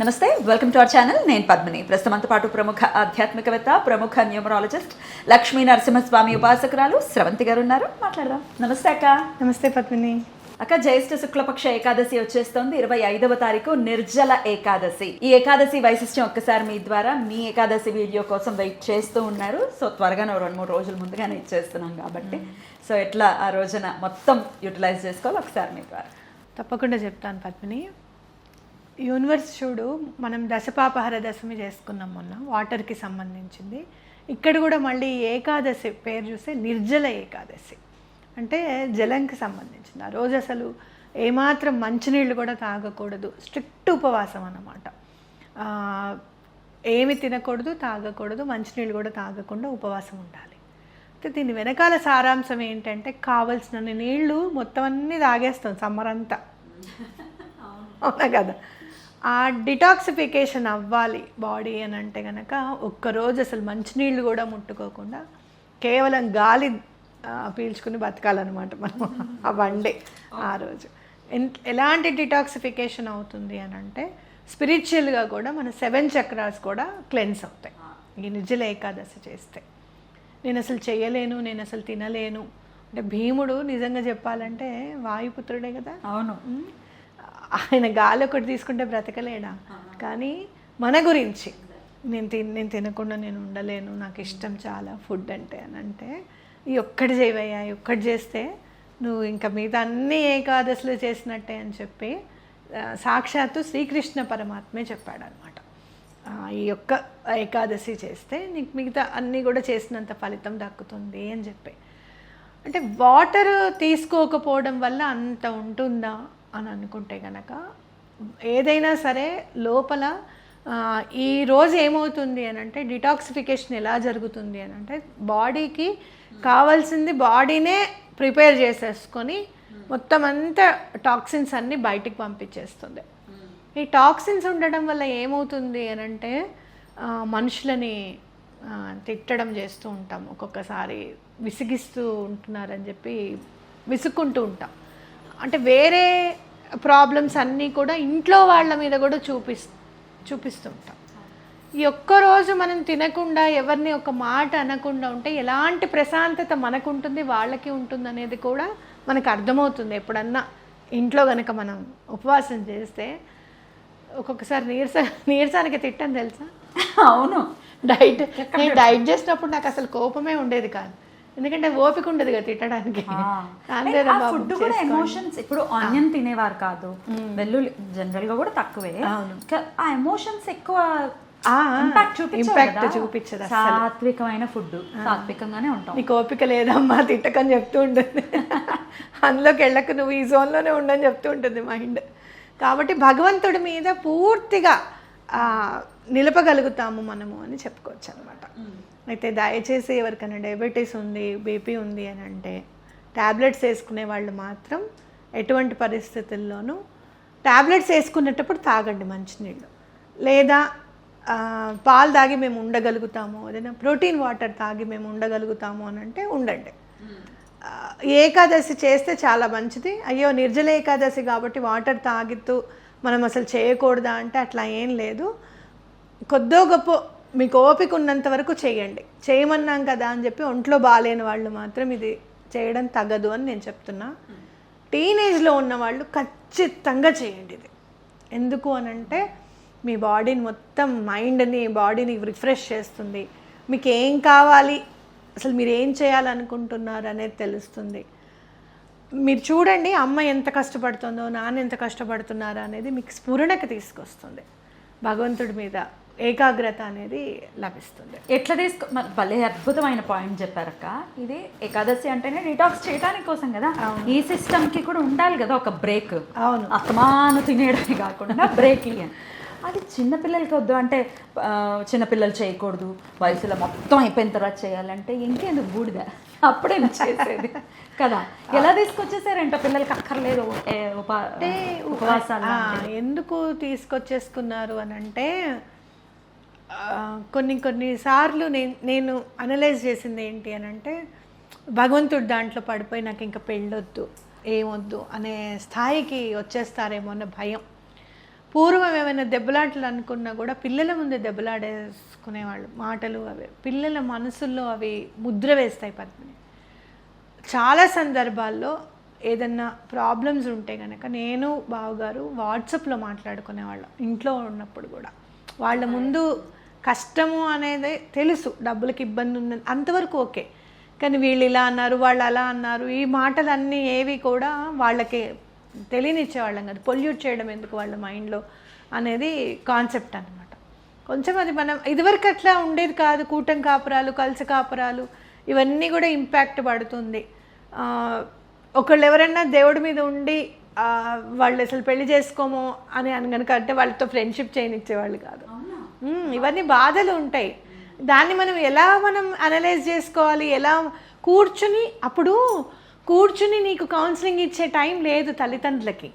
నమస్తే, welcome to our channel. నేను పద్మిని. ప్రస్తుతంతో పాటు ప్రముఖ ఆధ్యాత్మికవేత్త, ప్రముఖ న్యూమరాలజిస్ట్ లక్ష్మీ నరసింహస్వామి ఉపాసకురాలు స్రవంతి గారు ఉన్నారు. మాట్లాడదాం. నమస్తే అక్క. నమస్తే పద్మిని. అక్క, జ్యేష్ఠ శుక్లపక్ష ఏకాదశి వచ్చేస్తోంది. 25వ తారీఖు నిర్జల ఏకాదశి. ఈ ఏకాదశి వైశిష్ట్యం ఒక్కసారి మీ ద్వారా మీ ఏకాదశి వీడియో కోసం వెయిట్ చేస్తూ ఉన్నారు. సో త్వరగానే 2-3 రోజుల ముందుగానే ఇచ్చేస్తున్నాం కాబట్టి సో ఎట్లా ఆ రోజున మొత్తం యూటిలైజ్ చేసుకోవాలి ఒకసారి మీ ద్వారా. తప్పకుండా చెప్తాను పద్మిని. యూనివర్స్ చూడు, మనం దశపాపహర దశమి చేసుకున్నాం మొన్న, వాటర్కి సంబంధించింది. ఇక్కడ కూడా మళ్ళీ ఏకాదశి పేరు చూస్తే నిర్జల ఏకాదశి, అంటే జలంకి సంబంధించింది. ఆ రోజు అసలు ఏమాత్రం మంచినీళ్ళు కూడా తాగకూడదు, స్ట్రిక్ట్ ఉపవాసం అన్నమాట. ఏమి తినకూడదు, తాగకూడదు, మంచినీళ్ళు కూడా తాగకుండా ఉపవాసం ఉండాలి. అయితే దీని వెనకాల సారాంశం ఏంటంటే, కావలసినన్ని నీళ్లు మొత్తం అన్నీ తాగేస్తాం సమ్మర్ అంతా, అవునా కదా. ఆ డిటాక్సిఫికేషన్ అవ్వాలి బాడీ అని అంటే కనుక ఒక్కరోజు అసలు మంచినీళ్ళు కూడా ముట్టుకోకుండా కేవలం గాలి పీల్చుకుని బతకాలన్నమాట మనం ఆ వన్డే. ఆ రోజు ఎలాంటి డిటాక్సిఫికేషన్ అవుతుంది అని అంటే, స్పిరిచువల్గా కూడా మన 7 చక్రాస్ కూడా క్లెన్స్ అవుతాయి ఈ నిర్జల ఏకాదశి చేస్తే. నేను అసలు చేయలేను, నేను అసలు తినలేను అంటే, భీముడు నిజంగా చెప్పాలంటే వాయుపుత్రుడే కదా. అవును, ఆయన గాలి ఒకటి తీసుకుంటే బ్రతకలేడా. కానీ మన గురించి నేను తినకుండా నేను ఉండలేను, నాకు ఇష్టం చాలా ఫుడ్ అంటే అని అంటే, ఈ ఒక్కటి చేయవయ్యా, ఈ ఒక్కటి చేస్తే నువ్వు ఇంకా మిగతా అన్ని ఏకాదశులు చేసినట్టే అని చెప్పి సాక్షాత్తు శ్రీకృష్ణ పరమాత్మే చెప్పాడనమాట. ఈ ఒక్క ఏకాదశి చేస్తే నీకు మిగతా అన్నీ కూడా చేసినంత ఫలితం దక్కుతుంది అని చెప్పి. అంటే వాటర్ తీసుకోకపోవడం వల్ల అంత ఉంటుందా అని అనుకుంటే కనుక, ఏదైనా సరే లోపల ఈరోజు ఏమవుతుంది అని అంటే, డిటాక్సిఫికేషన్ ఎలా జరుగుతుంది అని అంటే, బాడీకి కావాల్సింది బాడీనే ప్రిపేర్ చేసేసుకొని మొత్తం అంతా టాక్సిన్స్ అన్నీ బయటికి పంపించేస్తుంది. ఈ టాక్సిన్స్ ఉండడం వల్ల ఏమవుతుంది అని అంటే, మనుషులని తిట్టడం చేస్తూ ఉంటాం, ఒక్కొక్కసారి విసిగిస్తూ ఉంటున్నారని చెప్పి విసుక్కుంటూ ఉంటాం. అంటే వేరే ప్రాబ్లమ్స్ అన్నీ కూడా ఇంట్లో వాళ్ళ మీద కూడా చూపిస్తుంటాం. ఈ ఒక్కరోజు మనం తినకుండా ఎవరిని ఒక మాట అనకుండా ఉంటే ఎలాంటి ప్రశాంతత మనకు ఉంటుంది, వాళ్ళకి ఉంటుంది అనేది కూడా మనకు అర్థమవుతుంది. ఎప్పుడన్నా ఇంట్లో కనుక మనం ఉపవాసం చేస్తే ఒక్కొక్కసారి నీరసానికి తిట్టని తెలుసా. అవును, నేను డైట్ చేసినప్పుడు నాకు అసలు కోపమే ఉండేది కాదు, ఎందుకంటే ఓపిక ఉండదు కదా తిట్టడానికి. ఫుడ్ కూడా ఎమోషన్స్. ఇప్పుడు ఆనియన్ తినేవారు కాదు, వెల్లుల్లి జనరల్ గా కూడా తక్కువే. ఆ ఎమోషన్స్ ఎక్కువ ఇంపాక్ట్ చూపించదు. సాత్వికమైన ఫుడ్, సాత్వికంగానే ఉంటాం. నీకు ఓపిక లేదమ్మా తిట్టకని చెప్తూ ఉంటుంది, అందులోకి వెళ్ళక నువ్వు ఈ జోన్లోనే ఉండని చెప్తూ ఉంటుంది మైండ్. కాబట్టి భగవంతుడి మీద పూర్తిగా నిలపగలుగుతాము మనము అని చెప్పుకోవచ్చు అనమాట. అయితే దయచేసి ఎవరికైనా డయాబెటీస్ ఉంది, బీపీ ఉంది అని అంటే, ట్యాబ్లెట్స్ వేసుకునే వాళ్ళు మాత్రం ఎటువంటి పరిస్థితుల్లోనూ ట్యాబ్లెట్స్ వేసుకునేటప్పుడు తాగండి మంచినీళ్ళు, లేదా పాలు తాగి మేము ఉండగలుగుతాము, ఏదైనా ప్రోటీన్ వాటర్ తాగి మేము ఉండగలుగుతాము అని అంటే ఉండండి. ఏకాదశి చేస్తే చాలా మంచిది. అయ్యో నిర్జల ఏకాదశి కాబట్టి వాటర్ తాగుతూ మనం అసలు చేయకూడదా అంటే అట్లా ఏం లేదు. కొద్దో గొప్ప మీకు ఓపిక ఉన్నంత వరకు చేయండి. చేయమన్నాం కదా అని చెప్పి ఒంట్లో బాగాలేని వాళ్ళు మాత్రం ఇది చేయడం తగదు అని నేను చెప్తున్నా. టీనేజ్లో ఉన్న వాళ్ళు ఖచ్చితంగా చేయండి ఇది. ఎందుకు అనంటే, మీ బాడీని మొత్తం మైండ్ని బాడీని రిఫ్రెష్ చేస్తుంది. మీకు ఏం కావాలి, అసలు మీరు ఏం చేయాలనుకుంటున్నారు అనేది తెలుస్తుంది. మీరు చూడండి, అమ్మ ఎంత కష్టపడుతుందో, నాన్న ఎంత కష్టపడుతున్నారో అనేది మీకు స్ఫురణకు తీసుకొస్తుంది. భగవంతుడి మీద ఏకాగ్రత అనేది లభిస్తుంది. ఎట్లా భలే అద్భుతమైన పాయింట్ చెప్పారక్క. ఇది ఏకాదశి అంటేనే డిటాక్స్ చేయడానికి కోసం కదా. ఈ సిస్టమ్కి కూడా ఉండాలి కదా ఒక బ్రేక్. అవును, అస్తమాను తినేయడమే కాకుండా బ్రేక్ ఇయ్యండి. అది చిన్నపిల్లలకి వద్దు అంటే, చిన్నపిల్లలు చేయకూడదు, వయసులో మొత్తం అయిపోయిన తర్వాత చేయాలంటే ఇంకేందుకు బూడిద, అప్పుడే చేసేది కదా. ఎలా తీసుకొచ్చేసారంట పిల్లలకి అక్కర్లేదు ఉపవాసాలు. ఎందుకు తీసుకొచ్చేసుకున్నారు అని అంటే, కొన్నిసార్లు నేను అనలైజ్ చేసింది ఏంటి అని అంటే, భగవంతుడు దాంట్లో పడిపోయి నాకు ఇంకా పెళ్ళొద్దు, ఏమొద్దు అనే స్థాయికి వచ్చేస్తారేమో అన్న భయం. పూర్వం ఏమైనా దెబ్బలాటలు అనుకున్నా కూడా పిల్లల ముందే దెబ్బలాడేసుకునేవాళ్ళు. మాటలు అవి పిల్లల మనసుల్లో అవి ముద్ర వేస్తాయి పద్మిని. చాలా సందర్భాల్లో ఏదన్నా ప్రాబ్లమ్స్ ఉంటే కనుక నేను బావగారు వాట్సాప్లో మాట్లాడుకునేవాళ్ళం ఇంట్లో ఉన్నప్పుడు కూడా. వాళ్ళ ముందు కష్టము అనేది తెలుసు, డబ్బులకి ఇబ్బంది ఉందని అంతవరకు ఓకే, కానీ వీళ్ళు ఇలా అన్నారు వాళ్ళు అలా అన్నారు ఈ మాటలన్నీ ఏవి కూడా వాళ్ళకి తెలియనిచ్చేవాళ్ళం కదా. పొల్యూట్ చేయడం ఎందుకు వాళ్ళ మైండ్లో అనేది కాన్సెప్ట్ అనమాట. కొంచెం అది మనం ఇదివరకు అట్లా ఉండేది కాదు. కూటం కాపురాలు, కలిసి కాపురాలు ఇవన్నీ కూడా ఇంపాక్ట్ పడుతుంది. ఒకళ్ళు ఎవరైనా దేవుడి మీద ఉండి వాళ్ళు అసలు పెళ్లి చేసుకోము అని కనుక అంటే వాళ్ళతో ఫ్రెండ్షిప్ చేయనిచ్చేవాళ్ళు కాదు. ఇవన్నీ బాధలు ఉంటాయి. దాన్ని మనం ఎలా అనలైజ్ చేసుకోవాలి, ఎలా కూర్చుని నీకు కౌన్సిలింగ్ ఇచ్చే టైం లేదు తల్లిదండ్రులకి.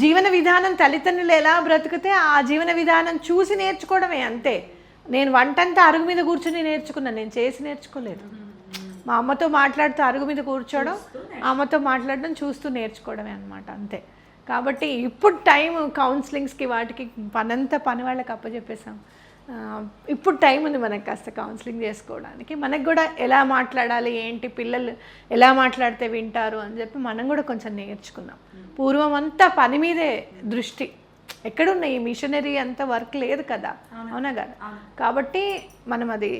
జీవన విధానం తల్లిదండ్రులు ఎలా బ్రతికితే ఆ జీవన విధానం చూసి నేర్చుకోవడమే అంతే. నేను వంటంతా అరుగు మీద కూర్చుని నేర్చుకున్నాను, నేను చేసి నేర్చుకోలేదు. మా అమ్మతో మాట్లాడుతూ అరుగు మీద కూర్చోవడం, అమ్మతో మాట్లాడడం చూస్తూ నేర్చుకోవడమే అనమాట, అంతే. కాబట్టి ఇప్పుడు టైం కౌన్సిలింగ్స్కి వాటికి పని వాళ్ళకి అప్పచెప్పేసాం. ఇప్పుడు టైం ఉంది మనకు కాస్త కౌన్సిలింగ్ చేసుకోవడానికి. మనకు కూడా ఎలా మాట్లాడాలి, ఏంటి, పిల్లలు ఎలా మాట్లాడితే వింటారు అని చెప్పి మనం కూడా కొంచెం నేర్చుకున్నాం. పూర్వం అంతా పని మీదే దృష్టి, ఎక్కడున్నాయి మిషనరీ అంత వర్క్ లేదు కదా, అవునా కదా. కాబట్టి మనం అది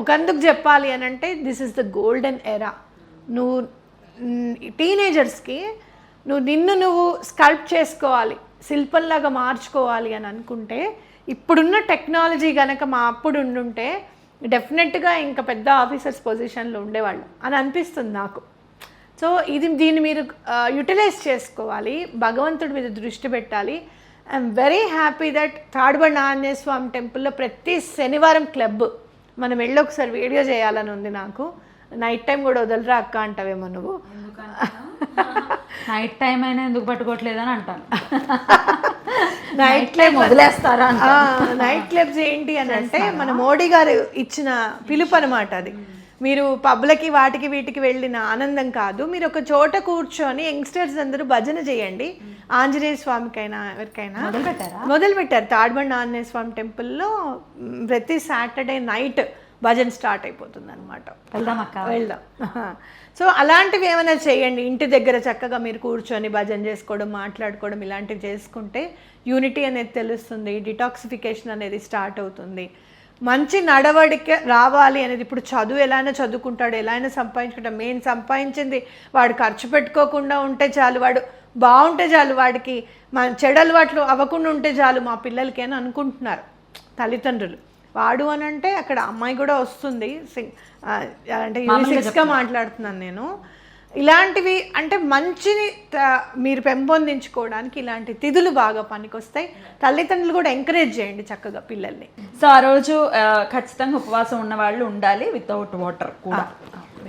ఒకందుకు చెప్పాలి అని అంటే this is the golden era. నువ్వు టీనేజర్స్కి నిన్ను స్కల్ప్ట్ చేసుకోవాలి, శిల్పంలాగా మార్చుకోవాలి అని అనుకుంటే ఇప్పుడున్న టెక్నాలజీ కనుక మా అప్పుడు ఉండుంటే డెఫినెట్గా ఇంకా పెద్ద ఆఫీసర్స్ పొజిషన్లో ఉండేవాళ్ళు అని అనిపిస్తుంది నాకు. సో దీన్ని మీరు యూటిలైజ్ చేసుకోవాలి, భగవంతుడి మీద దృష్టి పెట్టాలి. I'm very happy that Tadbund Anjaneya Swamy టెంపుల్లో ప్రతి శనివారం క్లబ్ మనం వెళ్ళి ఒకసారి వీడియో చేయాలని ఉంది నాకు. నైట్ టైం కూడా వదలరా అక్క అంటావేమో నువ్వు. నైట్ టైం అయినా ఎందుకు పట్టుకోవట్లేదని అంటాను. నైట్ క్లబ్ వదిలేస్తారా? నైట్ క్లబ్స్ ఏంటి అని అంటే మన మోడీ గారు ఇచ్చిన పిలుపు అనమాట అది. మీరు పబ్లకి వాటికి వీటికి వెళ్ళిన ఆనందం కాదు, మీరు ఒక చోట కూర్చొని యంగ్స్టర్స్ అందరూ భజన చేయండి. ఆంజనేయ స్వామికైనా ఎవరికైనా మొదలుపెట్టారు. తాడ్బండి ఆంజనేయ స్వామి టెంపుల్లో ప్రతి సాటర్డే నైట్ భజన స్టార్ట్ అయిపోతుంది అనమాట. వెళ్దాం. సో అలాంటివి ఏమైనా చేయండి. ఇంటి దగ్గర చక్కగా మీరు కూర్చొని భజన చేసుకోవడం, మాట్లాడుకోవడం ఇలాంటివి చేసుకుంటే యూనిటీ అనేది తెలుస్తుంది, డిటాక్సిఫికేషన్ అనేది స్టార్ట్ అవుతుంది. మంచి నడవడిక రావాలి అనేది, ఇప్పుడు చదువు ఎలా అయినా చదువుకుంటాడు, ఎలా అయినా సంపాదించుకుంటాడు. మెయిన్ సంపాదించింది వాడు ఖర్చు పెట్టుకోకుండా ఉంటే చాలు, వాడు బాగుంటే చాలు, వాడికి మన చెడు అలవాట్లు అవ్వకుండా ఉంటే చాలు మా పిల్లలకి అని అనుకుంటున్నారు తల్లిదండ్రులు. వాడు అని అంటే అక్కడ అమ్మాయి కూడా వస్తుంది, అంటే యూనిసెక్స్గా మాట్లాడుతున్నాను నేను. ఇలాంటివి అంటే మంచిని మీరు పెంపొందించుకోవడానికి ఇలాంటి తిథులు బాగా పనికొస్తాయి. తల్లిదండ్రులు కూడా ఎంకరేజ్ చేయండి చక్కగా పిల్లల్ని. సో ఆ రోజు ఖచ్చితంగా ఉపవాసం ఉన్న వాళ్ళు ఉండాలి, వితౌట్ వాటర్ కూడా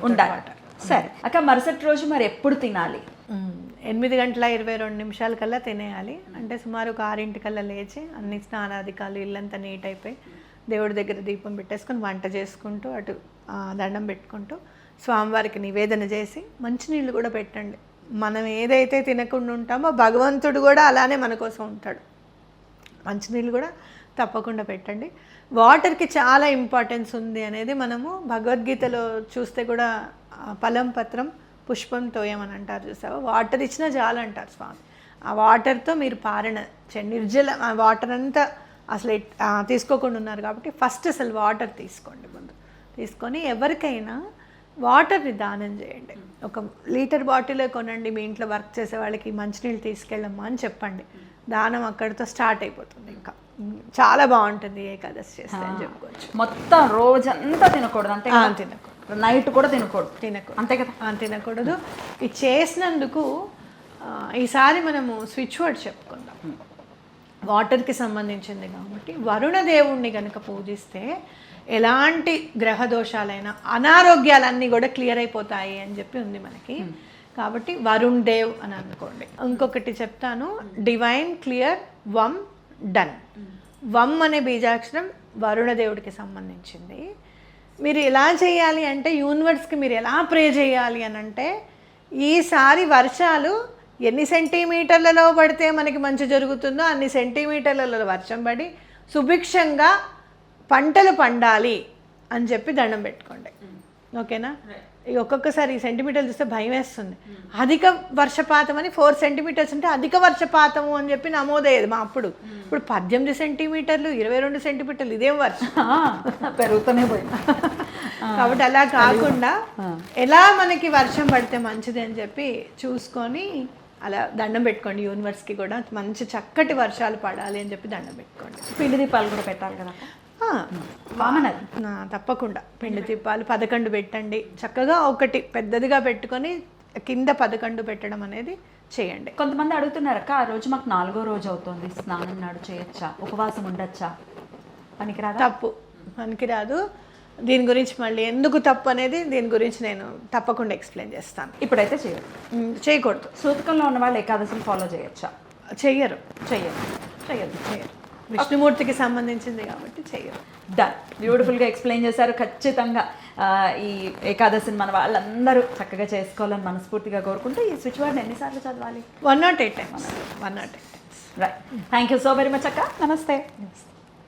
ఉండాలి. సరే అక్క, మరుసటి రోజు మరి ఎప్పుడు తినాలి? 8:22 కల్లా తినేయాలి. అంటే సుమారు ఒక 6 లేచి అన్ని స్నానాధికాలు ఇల్లంతా నీట్ అయిపోయి దేవుడి దగ్గర దీపం పెట్టేసుకొని వంట చేసుకుంటూ అటు దండం పెట్టుకుంటూ స్వామివారికి నివేదన చేసి మంచినీళ్ళు కూడా పెట్టండి. మనం ఏదైతే తినకుండా ఉంటామో భగవంతుడు కూడా అలానే మన కోసం ఉంటాడు. మంచినీళ్ళు కూడా తప్పకుండా పెట్టండి. వాటర్కి చాలా ఇంపార్టెన్స్ ఉంది అనేది మనము భగవద్గీతలో చూస్తే కూడా ఫలం పత్రం పుష్పం తోయమని అంటారు, చూసావా. వాటర్ ఇచ్చినా చాలు అంటారు స్వామి. ఆ వాటర్తో మీరు పారణ నిర్జల వాటర్ అంతా అసలు తీసుకోకుండా ఉన్నారు కాబట్టి ఫస్ట్ అసలు వాటర్ తీసుకోండి. ముందు తీసుకొని ఎవరికైనా వాటర్ని దానం చేయండి. 1 లీటర్ బాటిలే కొనండి. మీ ఇంట్లో వర్క్ చేసే వాళ్ళకి మంచినీళ్ళు తీసుకెళ్ళమ్మా అని చెప్పండి. దానం అక్కడితో స్టార్ట్ అయిపోతుంది. ఇంకా చాలా బాగుంటుంది ఏకాదశి చేస్తే అని చెప్పుకోవచ్చు. మొత్తం రోజంతా తినకూడదు అంతే? తినకూడదు. నైట్ కూడా తినకూడదు అంతే కదా? తినకూడదు. ఇది చేసినందుకు ఈసారి మనము స్విచ్ వర్డ్ చెప్పుకుందాం. వాటర్కి సంబంధించింది కాబట్టి వరుణదేవుణ్ణి కనుక పూజిస్తే ఎలాంటి గ్రహ దోషాలైనా అనారోగ్యాలన్నీ కూడా క్లియర్ అయిపోతాయి అని చెప్పి ఉంది మనకి. కాబట్టి వరుణ్ దేవ్ అని అనుకోండి. ఇంకొకటి చెప్తాను, డివైన్ క్లియర్ వమ్ డన్. వమ్ అనే బీజాక్షరం వరుణదేవుడికి సంబంధించింది. మీరు ఎలా చేయాలి అంటే యూనివర్స్కి మీరు ఎలా ప్రే చేయాలి అని అంటే ఈసారి వర్షాలు ఎన్ని సెంటీమీటర్లలో పడితే మనకి మంచి జరుగుతుందో అన్ని సెంటీమీటర్లలో వర్షం పడి సుభిక్షంగా పంటలు పండాలి అని చెప్పి దండం పెట్టుకోండి. ఓకేనా? ఇక ఒక్కొక్కసారి ఈ సెంటీమీటర్లు చూస్తే భయం వేస్తుంది. అధిక వర్షపాతం అని 4 సెంటీమీటర్స్ అంటే అధిక వర్షపాతము అని చెప్పి నమోదయ్యేది మా అప్పుడు. ఇప్పుడు 18 సెంటీమీటర్లు 22 సెంటీమీటర్లు ఇదేం వర్షం పెరుగుతూనే పోయింది. కాబట్టి అలా కాకుండా ఎలా మనకి వర్షం పడితే మంచిది అని చెప్పి చూసుకొని అలా దండం పెట్టుకోండి. యూనివర్స్కి కూడా మంచి చక్కటి వర్షాలు పడాలి అని చెప్పి దండం పెట్టుకోండి. పిండి దీపాలు కూడా పెట్టాలి కదా కామన్ అది. తప్పకుండా పిండి దీపాలు 11 పెట్టండి. చక్కగా ఒకటి పెద్దదిగా పెట్టుకొని కింద 11 పెట్టడం అనేది చేయండి. కొంతమంది అడుగుతున్నారు అక్క, ఆ రోజు మాకు 4వ రోజు అవుతుంది, స్నానం నాడు చేయొచ్చా, ఉపవాసం ఉండొచ్చా? పనికిరాదు. తప్పు, పనికిరాదు. దీని గురించి మళ్ళీ ఎందుకు తప్పు అనేది దీని గురించి నేను తప్పకుండా ఎక్స్ప్లెయిన్ చేస్తాను. ఇప్పుడైతే చేయరు, చేయకూడదు. సూతకంలో ఉన్న వాళ్ళు ఏకాదశిని ఫాలో చేయొచ్చా? చెయ్యరు. చెయ్యరు. విష్ణుమూర్తికి సంబంధించింది కాబట్టి చెయ్యరు. డన్. బ్యూటిఫుల్గా ఎక్స్ప్లెయిన్ చేశారు. ఖచ్చితంగా ఈ ఏకాదశిని మన వాళ్ళందరూ చక్కగా చేసుకోవాలని మనస్ఫూర్తిగా కోరుకుంటూ ఈ స్విచ్ వర్డ్ ఎన్నిసార్లు చదవాలి? 108 times. 108 times. Right. Thank you so very much అక్క. నమస్తే.